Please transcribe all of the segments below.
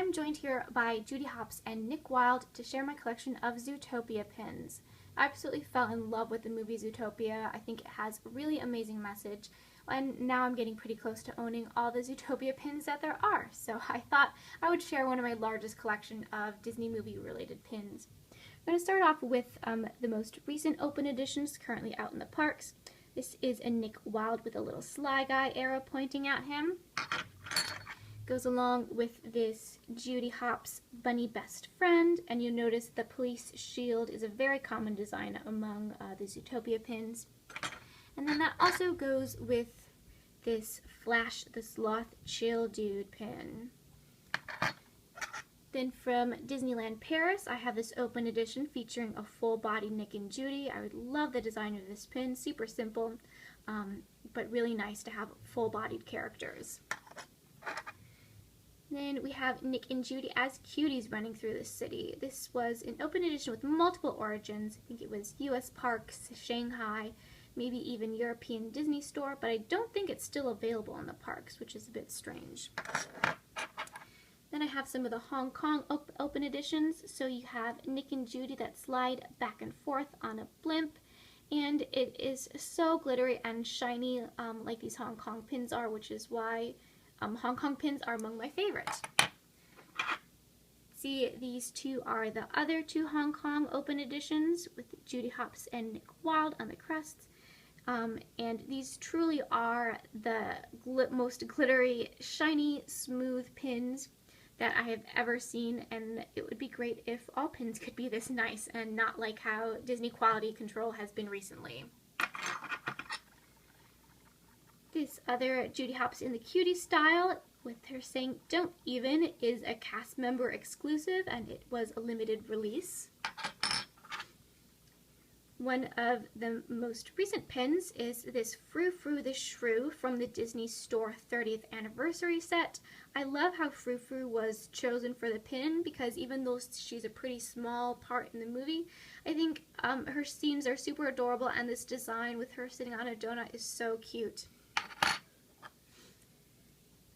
I'm joined here by Judy Hopps and Nick Wilde to share my collection of Zootopia pins. I absolutely fell in love with the movie Zootopia. I think it has a really amazing message, and now I'm getting pretty close to owning all the Zootopia pins that there are, so I thought I would share one of my largest collection of Disney movie related pins. I'm going to start off with the most recent open editions currently out in the parks. This is a Nick Wilde with a little sly guy arrow pointing at him. Goes along with this Judy Hopps bunny best friend, and you'll notice the police shield is a very common design among the Zootopia pins. And then that also goes with this Flash the Sloth Chill Dude pin. Then from Disneyland Paris, I have this open edition featuring a full-body Nick and Judy. I would love the design of this pin, super simple, but really nice to have full-bodied characters. Then we have Nick and Judy as cuties running through the city. This was an open edition with multiple origins. I think it was US parks, Shanghai, maybe even European Disney Store, but I don't think it's still available in the parks, which is a bit strange. Then I have some of the Hong Kong open editions. So you have Nick and Judy that slide back and forth on a blimp, and it is so glittery and shiny like these Hong Kong pins are, which is why Hong Kong pins are among my favorites. See, these two are the other two Hong Kong open editions with Judy Hopps and Nick Wilde on the crests. And these truly are the most glittery, shiny, smooth pins that I have ever seen, and it would be great if all pins could be this nice and not like how Disney quality control has been recently. This other Judy Hopps in the cutie style with her saying "Don't even" is a cast member exclusive, and it was a limited release. One of the most recent pins is this Frou Frou the Shrew from the Disney Store 30th anniversary set. I love how Frou Frou was chosen for the pin because even though she's a pretty small part in the movie, I think her scenes are super adorable, and this design with her sitting on a donut is so cute.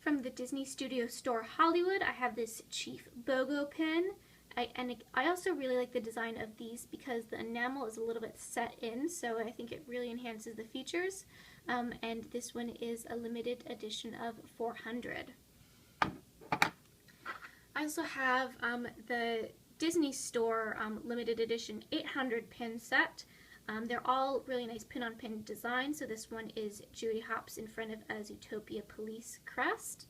From the Disney Studio Store Hollywood, I have this Chief Bogo Pen. I also really like the design of these because the enamel is a little bit set in, so I think it really enhances the features. And this one is a limited edition of 400. I also have the Disney Store limited edition 800 pin set. They're all really nice pin-on-pin design. So this one is Judy Hopps in front of a Zootopia police crest.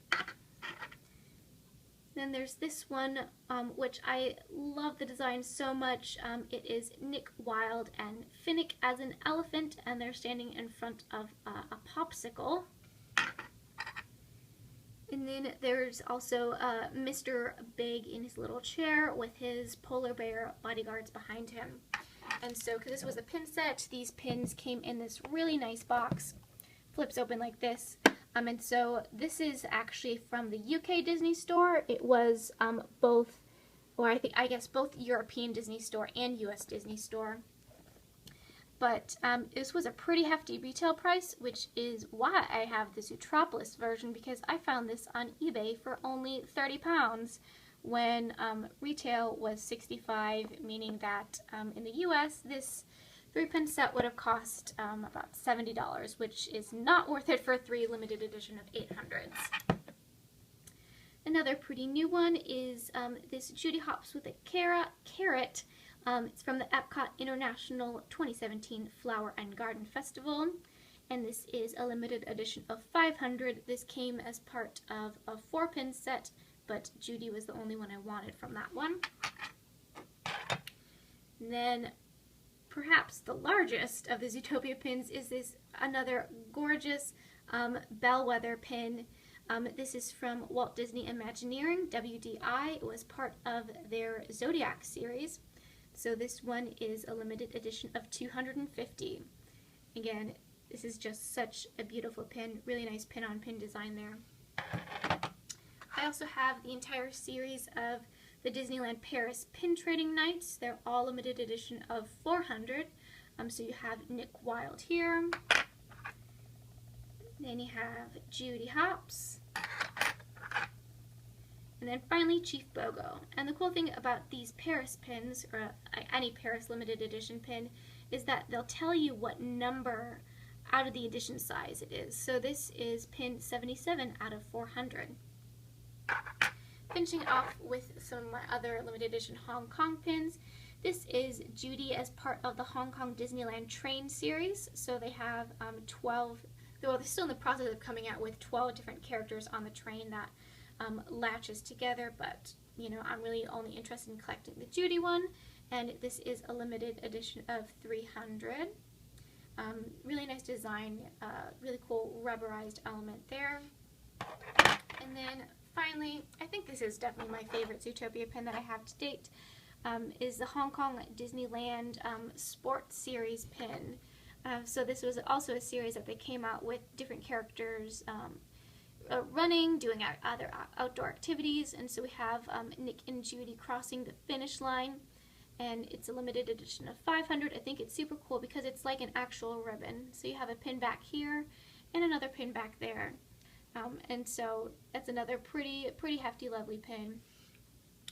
Then there's this one, which I love the design so much. It is Nick Wilde and Finnick as an elephant, and they're standing in front of a popsicle. And then there's also Mr. Big in his little chair with his polar bear bodyguards behind him. And so, because this was a pin set, these pins came in this really nice box. Flips open like this. And so this is actually from the UK Disney Store. It was both, or I guess both European Disney Store and US Disney Store. But this was a pretty hefty retail price, which is why I have the Zootopia version, because I found this on eBay for only £30 when retail was $65, meaning that in the US this 3-pin set would have cost about $70, which is not worth it for 3 limited edition of 800s. Another pretty new one is this Judy Hopps with a carrot. It's from the Epcot International 2017 Flower and Garden Festival, and this is a limited edition of 500. This came as part of a 4-pin set, but Judy was the only one I wanted from that one. And then perhaps the largest of the Zootopia pins is this another gorgeous bellwether pin. This is from Walt Disney Imagineering, WDI. It was part of their Zodiac series. So this one is a limited edition of 250. Again, this is just such a beautiful pin, really nice pin-on-pin design there. I also have the entire series of the Disneyland Paris pin trading nights. They're all limited edition of 400. So you have Nick Wilde here. Then you have Judy Hopps. And then finally, Chief Bogo. And the cool thing about these Paris pins, or any Paris limited edition pin, is that they'll tell you what number out of the edition size it is. So this is pin 77 out of 400. Finishing off with some of my other limited edition Hong Kong pins. This is Judy as part of the Hong Kong Disneyland Train series. So they have 12, well, they're still in the process of coming out with 12 different characters on the train that latches together, but you know, I'm really only interested in collecting the Judy one, and this is a limited edition of 300. Really nice design, really cool rubberized element there. And then finally, I think this is definitely my favorite Zootopia pin that I have to date, is the Hong Kong Disneyland Sports Series pin. So this was also a series that they came out with different characters running, doing other outdoor activities, and so we have Nick and Judy crossing the finish line, and it's a limited edition of 500. I think it's super cool because it's like an actual ribbon. So you have a pin back here and another pin back there. And so that's another pretty hefty, lovely pin.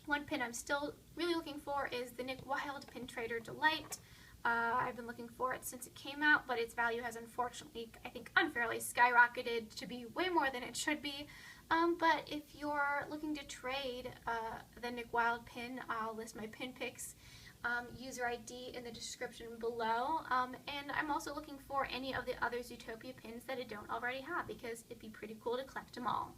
One pin I'm still really looking for is the Nick Wilde Pin Trader Delight. I've been looking for it since it came out, but its value has unfortunately, I think, unfairly skyrocketed to be way more than it should be. But if you're looking to trade the Nick Wilde pin, I'll list my PinPics user ID in the description below. And I'm also looking for any of the other Zootopia pins that I don't already have, because it'd be pretty cool to collect them all.